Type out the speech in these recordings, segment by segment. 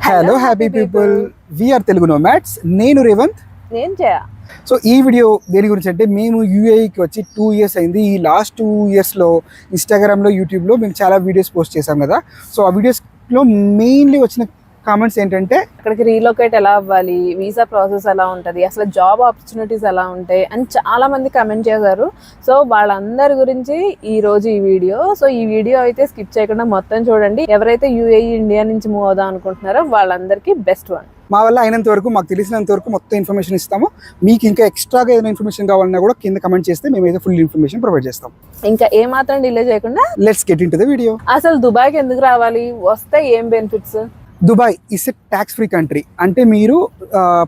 Hello happy people, we're Telugu nomads. నేను రేవంత్, నేను జయ. So ఈ వీడియో దేని గురించి అంటే, మేము యూఏఈకి వచ్చి 2 years అయింది. ఈ లాస్ట్ 2 yearsలో ఇన్స్టాగ్రామ్లో, యూట్యూబ్లో మేము చాలా వీడియోస్ పోస్ట్ చేసాం కదా. సో ఆ వీడియోస్లో మెయిన్లీ వచ్చిన కామెంట్స్ ఏంటంటే, అక్కడికి రీలొకేట్ ఎలా అవ్వాలి, వీసా ప్రాసెస్ ఎలా ఉంటుంది, అసలు జాబ్ ఆపర్చునిటీస్ ఎలా ఉంటాయి అని చాలా మంది కమెంట్ చేశారు. సో వాళ్ళందరి గురించి ఈ రోజు ఈ వీడియో. సో ఈ వీడియో అయితే స్కిప్ చేయకుండా మొత్తం చూడండి. ఎవరైతే యూఏఈ ఇండియా నుంచి మూవ్ అవుదాం అనుకుంటున్నారో వాళ్ళందరికీ బెస్ట్ వన్. మా వల్ల అయినంత వరకు, మాకు తెలిసినంత వరకు మొత్తం ఇన్ఫర్మేషన్ ఇస్తాము. మీకు ఇంకా ఎక్స్ట్రాగా ఏదైనా ఇన్ఫర్మేషన్ కావాలన్నా కూడా కింద కమెంట్ చేస్తే మేమైతే ఫుల్ ఇన్ఫర్మేషన్ ప్రొవైడ్ చేస్తాం. ఇంకా ఏమాత్రం డిలే చేయకుండా let's get into the video. అసలు దుబాయ్కి ఎందుకు రావాలి, వస్తే ఏం benefits? Dubai is a tax free country. అంటే మీరు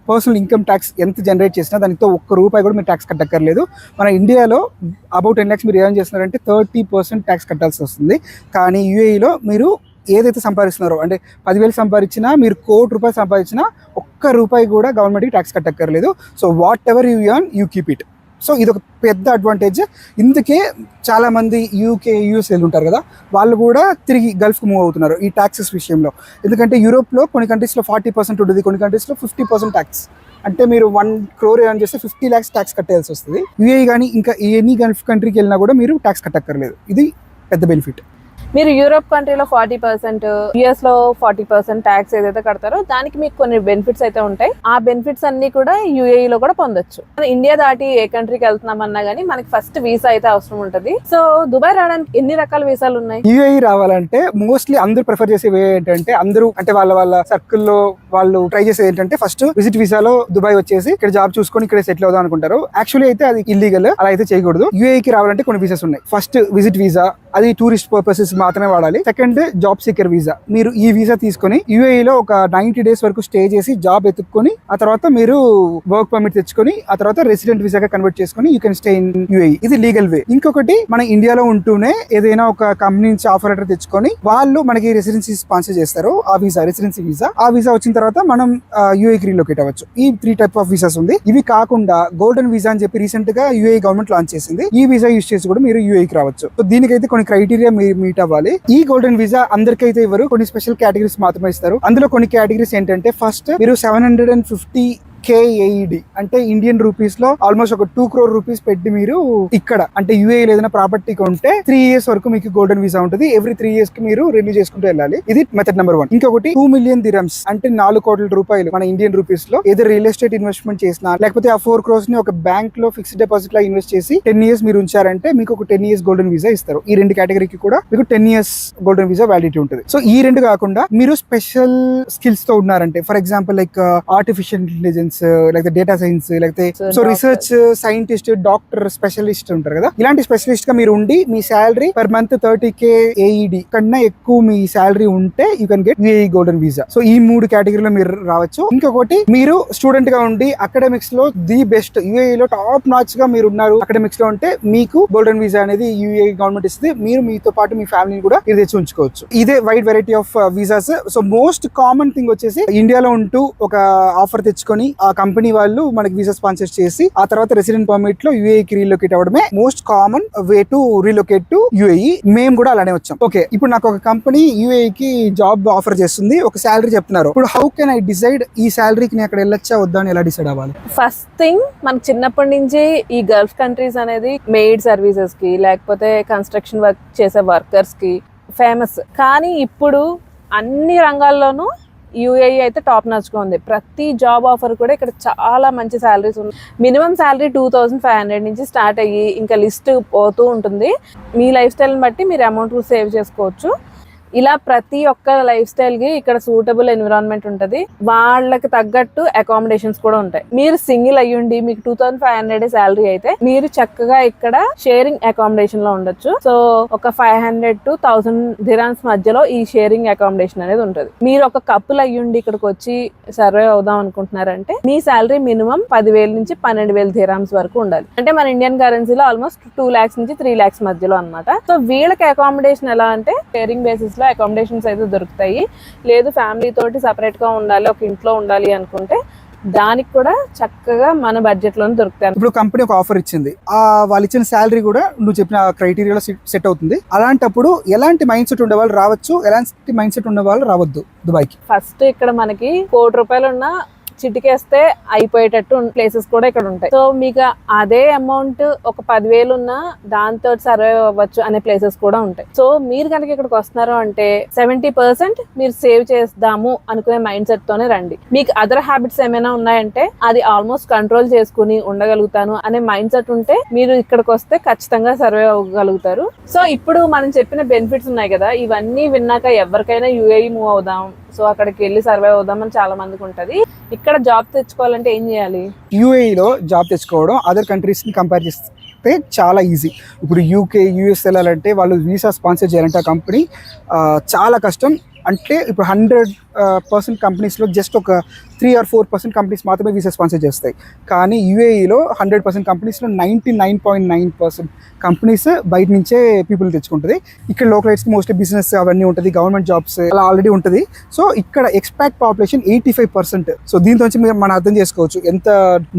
పర్సనల్ ఇన్కమ్ ట్యాక్స్ ఎంత జనరేట్ చేసినా దానితో ₹1 కూడా మీరు ట్యాక్స్ కట్టక్కర్లేదు. మన ఇండియాలో అబౌట్ 10 lakhs మీరు ఏం చేస్తున్నారంటే 30% ట్యాక్స్ కట్టాల్సి వస్తుంది. కానీ యూఏఈలో మీరు ఏదైతే సంపాదిస్తున్నారో, అంటే 10,000 సంపాదించినా, మీరు ₹1,00,00,000 సంపాదించినా ₹1 కూడా గవర్నమెంట్కి ట్యాక్స్ కట్టక్కర్లేదు. So what ever you earn you keep it. So ఇది ఒక పెద్ద అడ్వాంటేజ్. ఇందుకే చాలామంది యూకే, యూఎస్ ఉంటారు కదా, వాళ్ళు కూడా తిరిగి గల్ఫ్కి మూవ్ అవుతున్నారు ఈ ట్యాక్సెస్ విషయంలో. ఎందుకంటే యూరోప్లో కొన్ని కంట్రీస్లో 40% ఉంటుంది, కొన్ని కంట్రీస్లో 50% ట్యాక్స్. అంటే మీరు 1 crore ఎర్న్ చేస్తే 50 lakhs ట్యాక్స్ కట్టాల్సి వస్తుంది. యూఏఈ కానీ ఇంకా ఎనీ గల్ఫ్ కంట్రీకి వెళ్ళినా కూడా మీరు ట్యాక్స్ కట్టక్కర్లేదు. ఇది పెద్ద బెనిఫిట్. మీరు యూరోప్ కంట్రీలో 40%, యుఎస్ లో 40% ట్యాక్స్ ఏదైతే కడతారో దానికి మీకు కొన్ని బెనిఫిట్స్ అయితే ఉంటాయి. ఆ బెనిఫిట్స్ అన్ని కూడా యూఏఈ లో కూడా పొందొచ్చు. మన ఇండియా దాటి ఏ కంట్రీకి వెళ్తున్నామన్నా గానీ మనకి ఫస్ట్ వీసా అయితే అవసరం ఉంటుంది. సో దుబాయ్ రావడానికి ఎన్ని రకాల వీసాలు ఉన్నాయి? యూఏఈ రావాలంటే మోస్ట్లీ అందరూ ప్రిఫర్ చేసే వే ఏంటంటే, అందరూ అంటే వాళ్ళ సర్కిల్లో వాళ్ళు ట్రై చేసేది ఏంటంటే, ఫస్ట్ విజిట్ వీసాలో దుబాయ్ వచ్చేసి ఇక్కడ జాబ్ చూసుకొని ఇక్కడ సెటిల్ అవుదాం అనుకుంటారు. యాక్చువల్లీ అయితే అది ఇల్లీగల్, అలా అయితే చేయకూడదు. యూఏఈకి రావాలంటే కొన్ని వీసాస్ ఉన్నాయి. ఫస్ట్ విజిట్ వీసా, అది టూరిస్ట్ పర్పసెస్ మాత్రమే వాడాలి. Second job seeker visa. మీరు ఈ వీసా తీసుకొని యూఏఈలో ఒక 90 days వరకు స్టే చేసి జాబ్ ఎత్తుక్కొని ఆ తర్వాత మీరు వర్క్ పర్మిట్ తెచ్చుకొని ఆ తర్వాత రెసిడెంట్ వీసాగా కన్వర్ట్ చేసుకొని you can stay in UAE. ఇది లీగల్ వే. ఇంకొకటి, మన ఇండియాలో ఉంటూనే ఏదైనా ఒక కంపెనీ నుంచి ఆఫర్ లెటర్ తెచ్చుకొని వాళ్ళు మనకి రెసిడెన్సీ స్పాన్సర్ చేస్తారు. ఆ వీసా రెసిడెన్సీ వీసా. ఆ వీసా వచ్చిన తర్వాత మనం యూఏఈకి రీలొకేట్ అవ్వచ్చు. ఈ 3 types ఆఫ్ వీసాస్ ఉంది. ఇవి కాకుండా గోల్డెన్ వీసా అని చెప్పి రీసెంట్ గా యూఏఈ గవర్నమెంట్ లాంచ్ చేసింది. ఈ వీసా యూస్ చేసి కూడా మీరు యూఏఈకి రావచ్చు. సో దీనికైతే కొన్ని క్రైటీరియా మీట్ అవ్వాలి. ఈ గోల్డెన్ వీసా అందరికైతే ఇవ్వరు, కొన్ని స్పెషల్ కేటగిరీస్ మాత్రమే ఇస్తారు. అందులో కొన్ని కేటగిరీస్ ఏంటంటే, ఫస్ట్ మీరు 750K AED అంటే ఇండియన్ రూపీస్ లో ఆల్మోస్ట్ ఒక 2 crore rupees పెట్టి మీరు ఇక్కడ అంటే యూఏఈ ఏదైనా ప్రాపర్టీ కొంటే 3 years వరకు మీకు గోల్డెన్ వీసా ఉంటుంది. ఎవ్రీ 3 years కి మీరు రెన్యూ చేసుకుంటూ వెళ్ళాలి. ఇది మెథడ్ నెంబర్ 1. ఇంకొకటి 2 million dirhams అంటే ₹4 crore మన ఇండియన్ రూపీస్ లో ఏదో రియల్ ఎస్టేట్ ఇన్వెస్ట్మెంట్ చేసినా, లేకపోతే ఆ 4 crores ని ఒక బ్యాంక్ లో ఫిక్స్డ్ డిపాజిట్ లా ఇన్వెస్ట్ చేసి 10 years మీరు ఉంచారంటే మీకు ఒక 10 years గోల్డెన్ వీసా ఇస్తారు. ఈ 2 కేటగిరీకి కూడా మీకు 10 years గోల్డెన్ వీసా వ్యాలిడిటీ ఉంటుంది. సో ఈ 2 కాకుండా మీరు స్పెషల్ స్కిల్స్ తో ఉన్నారంటే, for example like artificial intelligence, లేకపోతే డేటా సైన్స్, లేకపోతే so research scientist, doctor, specialist ఉంటారు కదా, ఇలాంటి స్పెషలిస్ట్ గా మీరు ఉండి మీ salary per month 30K AED కన్నా ఎక్కువ మీ శాలరీ ఉంటే you can get UAE golden visa. So ఈ 3 కేటగిరీలో మీరు రావచ్చు. ఇంకొకటి, మీరు స్టూడెంట్ గా ఉండి అకాడమిక్స్ లో ది బెస్ట్, యూఏఈ లో టాప్ నాచ్ గా మీరు ఉన్నారు అకాడమిక్స్ లో ఉంటే మీకు గోల్డెన్ వీసా అనేది యూఏఈ గవర్నమెంట్ ఇస్తుంది. మీరు మీతో పాటు మీ ఫ్యామిలీని కూడా ఇది తెచ్చి ఉంచుకోవచ్చు. ఇదే wide variety of visas. So most common thing వచ్చేసి, ఇండియాలో ఉంటూ ఒక ఆఫర్ తెచ్చుకొని ఆ కంపెనీ వాళ్ళు మనకి వీసా స్పాన్సర్ చేసి ఆ తర్వాత రెసిడెంట్ పర్మిట్ లో యూఏఈకి రీలొకేట్ అవ్వడమే most common way to relocate to UAE. మేము కూడా అలానే వచ్చాం. ఓకే, ఇప్పుడు నాకు ఒక కంపెనీ యూఏఈకి జాబ్ ఆఫర్ చేస్తుంది, ఒక శాలరీ చెప్తున్నారు. ఇప్పుడు హౌ కెన్ ఐ డిసైడ్ ఈ శాలరీకి నేను అక్కడ వెళ్ళొచ్చా వద్దా అని ఎలా డిసైడ్ అవ్వాలి? ఫస్ట్ థింగ్, మనకి చిన్నప్పటి నుంచి ఈ గల్ఫ్ కంట్రీస్ అనేది మెయిడ్ సర్వీసెస్ కి, లేకపోతే కన్స్ట్రక్షన్ వర్క్ చేసే వర్కర్స్ కి ఫేమస్. కానీ ఇప్పుడు అన్ని రంగాల్లోనూ యూఏఈ అయితే టాప్ నాచ్గా ఉంది. ప్రతి జాబ్ ఆఫర్ కూడా ఇక్కడ చాలా మంచి శాలరీస్ ఉన్నాయి. మినిమం శాలరీ 2500 నుంచి స్టార్ట్ అయ్యి ఇంకా లిస్ట్ పోతూ ఉంటుంది. మీ లైఫ్ స్టైల్ని బట్టి మీరు అమౌంట్ సేవ్ చేసుకోవచ్చు. ఇలా ప్రతి ఒక్క లైఫ్ స్టైల్కి ఇక్కడ సూటబుల్ ఎన్విరాన్మెంట్ ఉంటుంది. వాళ్ళకి తగ్గట్టు అకామిడేషన్స్ కూడా ఉంటాయి. మీరు సింగిల్ అయ్యుండి మీకు 2500 శాలరీ అయితే మీరు చక్కగా ఇక్కడ షేరింగ్ అకామిడేషన్ లో ఉండొచ్చు. సో ఒక 500 to 1000 dirhams మధ్యలో ఈ షేరింగ్ అకామిడేషన్ అనేది ఉంటుంది. మీరు ఒక కపుల్ అయ్యుండి ఇక్కడికి వచ్చి సర్వే అవుదాం అనుకుంటున్నారంటే మీ శాలరీ మినిమం 10,000 నుంచి 12,000 dirhams వరకు ఉండాలి. అంటే మన ఇండియన్ కరెన్సీలో ఆల్మోస్ట్ 2 lakhs నుంచి 3 lakhs మధ్యలో అనమాట. సో వీళ్ళకి అకామిడేషన్ ఎలా అంటే, షేరింగ్ బేసిస్ లో అకామిడేషన్స్ అయితే దొరుకుతాయి. లేదు ఫ్యామిలీ తోటి సపరేట్ గా ఉండాలి, ఒక ఇంట్లో ఉండాలి అనుకుంటే దానికి కూడా చక్కగా మన బడ్జెట్ లోనే దొరుకుతాయి. ఇప్పుడు కంపెనీ ఒక ఆఫర్ ఇచ్చింది, వాళ్ళు ఇచ్చిన శాలరీ కూడా నువ్వు చెప్పిన క్రైటీరియాలో సెట్ అవుతుంది. అలాంటప్పుడు ఎలాంటి మైండ్ సెట్ ఉండే వాళ్ళు రావచ్చు, ఎలాంటి మైండ్ సెట్ ఉండే వాళ్ళు రావద్దు దుబాయ్కి? ఫస్ట్ ఇక్కడ మనకి ₹1,00,00,000 ఉన్న చిటికేస్తే అయిపోయేటట్టు ప్లేసెస్ కూడా ఇక్కడ ఉంటాయి. సో మీకు అదే అమౌంట్ ఒక 10,000 ఉన్నా దాంతో సర్వైవ్ అవ్వచ్చు అనే ప్లేసెస్ కూడా ఉంటాయి. సో మీరు కనుక ఇక్కడికి వస్తున్నారు అంటే 70% మీరు సేవ్ చేద్దాము అనుకునే మైండ్ సెట్ తోనే రండి. మీకు అదర్ హ్యాబిట్స్ ఏమైనా ఉన్నాయంటే అది ఆల్మోస్ట్ కంట్రోల్ చేసుకుని ఉండగలుగుతాను అనే మైండ్ సెట్ ఉంటే మీరు ఇక్కడికి వస్తే ఖచ్చితంగా సర్వైవ్ అవ్వగలుగుతారు. సో ఇప్పుడు మనం చెప్పిన బెనిఫిట్స్ ఉన్నాయి కదా, ఇవన్నీ విన్నాక ఎవరికైనా UAE మూవ్ అవుదాం, సో అక్కడికి వెళ్ళి సర్వైవ్ అవుదామని చాలా మందికి ఉంటది. ఇక్కడ జాబ్ తెచ్చుకోవాలంటే ఏం చేయాలి? UAEలో జాబ్ తెచ్చుకోవడం అదర్ కంట్రీస్ని కంపేర్ చేస్తే చాలా ఈజీ. ఇప్పుడు UK, US వెళ్ళాలంటే వాళ్ళు వీసా స్పాన్సర్ చేయాలంటే ఆ కంపెనీ చాలా కష్టం. అంటే ఇప్పుడు 100% కంపెనీస్లో జస్ట్ ఒక 3 or 4% కంపెనీస్ మాత్రమే వీసా స్పాన్సర్ చేస్తాయి. కానీ UAEలో 100% కంపెనీస్లో 99.9% కంపెనీస్ బయట నుంచే పీపుల్ తెచ్చుకుంటుంది. ఇక్కడ లోకలైట్స్కి మోస్ట్లీ బిజినెస్ అవన్నీ ఉంటుంది, గవర్నమెంట్ జాబ్స్ అలా ఆల్రెడీ ఉంటుంది. సో ఇక్కడ ఎక్స్పాట్ పాపులేషన్ 85%. సో దీంతో మనం అర్థం చేసుకోవచ్చు ఎంత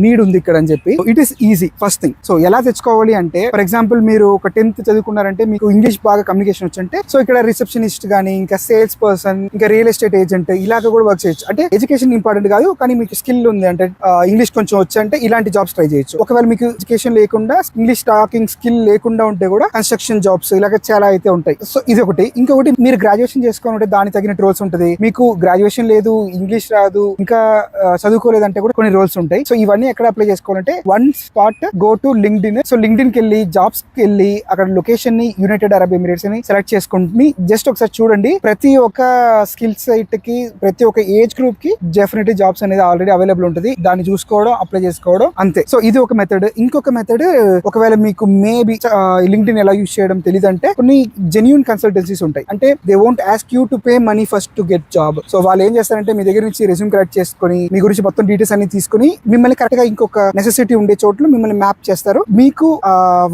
నీడ్ ఉంది ఇక్కడ అని చెప్పి. It is easy first thing. So ఎలా తెచ్చుకోవాలి అంటే, ఫర్ ఎగ్జాంపుల్ మీరు ఒక 10th చదువుకున్నారంటే మీకు ఇంగ్లీష్ బాగా కమ్యూనికేషన్ వచ్చంటే, సో ఇక్కడ రిసెప్షనిస్ట్ కానీ, ఇంకా సేల్స్ పర్సన్, ఇంకా రియల్ ఎస్టేట్ ఏజెంట్ ఇలాగ కూడా వర్క్ చేయొచ్చు. అంటే ఎడ్యుకేషన్ ఇంపార్టెంట్ కాదు, కానీ మీకు స్కిల్ ఉంది అంటే ఇంగ్లీష్ కొంచెం వచ్చి అంటే ఇలాంటి జాబ్స్ ట్రై చేయొచ్చు. ఒకవేళ మీకు ఎడ్యుకేషన్ లేకుండా, ఇంగ్లీష్ టాకింగ్ స్కిల్ లేకుండా ఉంటే కూడా కన్స్ట్రక్షన్ జాబ్స్ ఇలాగ చాలా అయితే ఉంటాయి. సో ఇది ఒకటి. ఇంకొకటి, మీరు గ్రాడ్యుయేషన్ చేసుకొని ఉంటే దానికి తగిన రోల్స్ ఉంటుంది. మీకు గ్రాడ్యుయేషన్ లేదు, ఇంగ్లీష్ రాదు, ఇంకా చదువుకోలేదంటే కూడా కొన్ని రోల్స్ ఉంటాయి. సో ఇవన్నీ ఎక్కడ అప్లై చేసుకోవాలంటే, one spot go to LinkedIn. So LinkedIn కి వెళ్ళి జాబ్స్ కి వెళ్ళి అక్కడ లొకేషన్ ని యునైటెడ్ అరబ్ ఎమిరేట్స్ అని సెలెక్ట్ చేసుకుంటుని జస్ట్ ఒకసారి చూడండి. ప్రతి ఒక్క స్కిల్ సైట్ కి, ప్రతి ఒక్క ఏజ్ గ్రూప్ కి డెఫినెట్లీ జాబ్స్ అనేది ఆల్రెడీ అవైలబుల్ ఉంటుంది. దాన్ని చూసుకోవడం, అప్లై చేసుకోవడం అంతే. సో ఇది ఒక మెథడ్. ఇంకొక మెథడ్, ఒకవేళ మీకు మేబీ లింక్డ్ఇన్ ఎలా యూజ్ చేయడం తెలియదంటే, కొన్ని జెన్యూన్ కన్సల్టెన్సీస్ ఉంటాయి. అంటే they won't ask you to pay money first to get job. So వాళ్ళు ఏం చేస్తారంటే మీ దగ్గర నుంచి రెజ్యూమ్ కలెక్ట్ చేసుకొని, మీ గురించి మొత్తం డీటెయిల్స్ అన్ని తీసుకుని, మిమ్మల్ని కరెక్ట్ గా ఇంకొక నెసెసిటీ ఉండే చోట్ల మిమ్మల్ని మ్యాప్ చేస్తారు. మీకు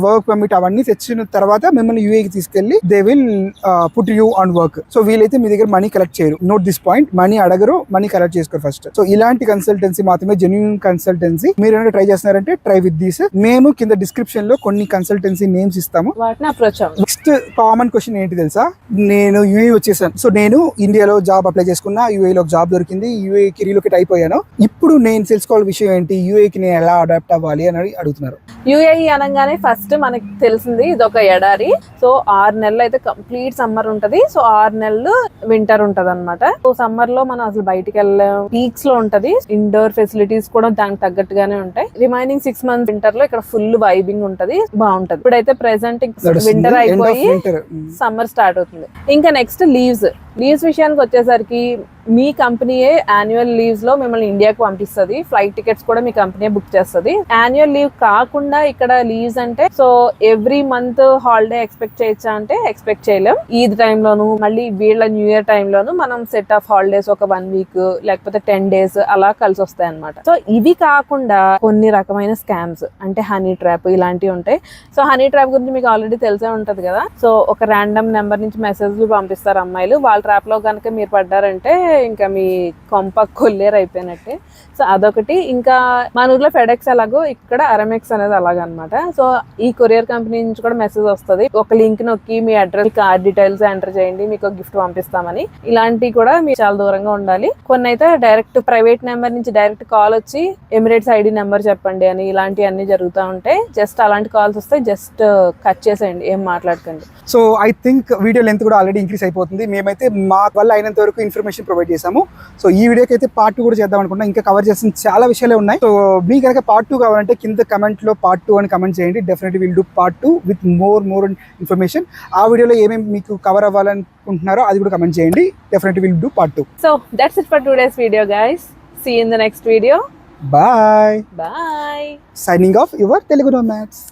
వర్క్ పర్మిట్ అవన్నీ తెచ్చిన తర్వాత మిమ్మల్ని UAEకి తీసుకెళ్లి they will put you on work. So వీలైతే మీ దగ్గర మనీ కలెక్ట్ చేయరు. నోట్ దిస్ పాయింట్, మనీ అడగరు, మనీ కలెక్ట్ చేసుకోరు ఫస్ట్. సో ఇలాంటి కన్సల్టెన్సీ మాత్రమే జెన్యూన్ కన్సల్టెన్సీ. మీరు ఏమైనా ట్రై చేస్తున్నారంటే ట్రై విత్ దీస్. మేము కింద డిస్క్రిప్షన్ లో కొన్ని కన్సల్టెన్సీ నేమ్స్ ఇస్తాము, వాటిని అప్రోచ్ అవ్వండి. నెక్స్ట్ కామన్ క్వశ్చన్ ఏంటి తెలుసా? నేను UAE వచ్చేసాను. సో నేను ఇండియాలో జాబ్ అప్లై చేసుకున్నా, UAEలో జాబ్ దొరికింది, UAEకి రీలొకేట్ అయిపోయాను. ఇప్పుడు నేను తెలుసుకోవాల విషయం ఏంటి, UAEకి నేను ఎలా అడాప్ట్ అవ్వాలి అని అడుగుతున్నారు. UAE అనగానే ఫస్ట్ మనకి తెలిసింది ఇది ఒక ఎడారి. సో 6 నెలలు అయితే కంప్లీట్ సమ్మర్ ఉంటది. సో 6 నెలలు వింటర్ ఉంటది అనమాట. సో సమ్మర్ లో మనం అసలు బయటికి వెళ్ళాం, పీక్స్ లో ఉంటది. ఇండోర్ ఫెసిలిటీస్ కూడా దానికి తగ్గట్టుగానే ఉంటాయి. రిమైనింగ్ 6 months వింటర్ లో ఇక్కడ ఫుల్ వైబింగ్ ఉంటది, బాగుంటది. ఇప్పుడైతే ప్రెసెంట్ వింటర్ అయిపోయి సమ్మర్ స్టార్ట్ అవుతుంది. ఇంకా నెక్స్ట్ లీవ్స్ విషయానికి వచ్చేసరికి మీ కంపెనీయే యాన్యువల్ లీవ్స్ లో మిమ్మల్ని ఇండియాకి పంపిస్తుంది. ఫ్లైట్ టికెట్స్ కూడా మీ కంపెనీ బుక్ చేస్తుంది. యాన్యువల్ లీవ్ కాకుండా ఇక్కడ లీవ్స్ అంటే, so every month holiday expect చేయొచ్చా అంటే ఎక్స్పెక్ట్ చేయలేం. ఈద్ టైంలోను, మళ్ళీ వీళ్ళ న్యూ ఇయర్ టైంలోను మనం సెట్ ఆఫ్ హాలిడేస్ ఒక 1 week లేకపోతే 10 days అలా కలిసి వస్తాయి అనమాట. సో ఇవి కాకుండా కొన్ని రకమైన స్కామ్స్ అంటే హనీ ట్రాప్ ఇలాంటివి ఉంటాయి. సో హనీ ట్రాప్ గురించి మీకు ఆల్రెడీ తెలిసే ఉంటది కదా. సో ఒక ర్యాండమ్ నెంబర్ నుంచి మెసేజ్లు పంపిస్తారు అమ్మాయిలు. వాళ్ళ ట్రాప్ లో కనుక మీరు పడ్డారంటే ఇంకా మీ కొంప కొల్లేరు అయిపోయినట్టే. సో అదొకటి. ఇంకా మన ఊర్లో ఫెడెక్స్ ఎలాగో ఇక్కడ అరమెక్స్ అనేది అలాగనమాట. సో ఈ కొరియర్ కంపెనీ నుంచి కూడా మెసేజ్ వస్తుంది, ఒక లింక్ నొక్కి మీ అడ్రస్, కార్డ్ డీటెయిల్స్ ఎంటర్ చేయండి, మీకు గిఫ్ట్ పంపిస్తామని. ఇలాంటివి కూడా మీరు చాలా దూరంగా ఉండాలి. కొన్ని అయితే డైరెక్ట్ ప్రైవేట్ నెంబర్ నుంచి డైరెక్ట్ కాల్ వచ్చి ఎమిరేట్స్ ID నెంబర్ చెప్పండి అని ఇలాంటివన్నీ జరుగుతూ ఉంటాయి. జస్ట్ అలాంటి కాల్స్ వస్తే జస్ట్ కట్ చేసేయండి, ఏం మాట్లాడకండి. So I think video length కూడా ఆల్రెడీ ఇంక్రీస్ అయిపోతుంది. మేమైతే మా వల్ల అయినంత వరకు ఇన్ఫర్మేషన్ ప్రొవైడ్ చేసాము. సో ఈ వీడియోకి అయితే part 2 కూడా చేద్దాం అనుకుంటున్నా. ఇంకా కవర్ చేసిన చాలా విషయాలే ఉన్నాయి. సో మీకు కనుక part 2 కావాలంటే కింద కమెంట్ లో part 2 అని కమెంట్ చేయండి. Definitely will do part 2 with more information. ఆ వీడియోలో ఏమేమి మీకు కవర్ అవ్వాలనుకుంటున్నారో అది కూడా కమెంట్ చేయండి. Definitely will do part 2. So that's it for today's video, guys. See you in the next video. Bye. Bye. Signing off, your Telugu Nomads.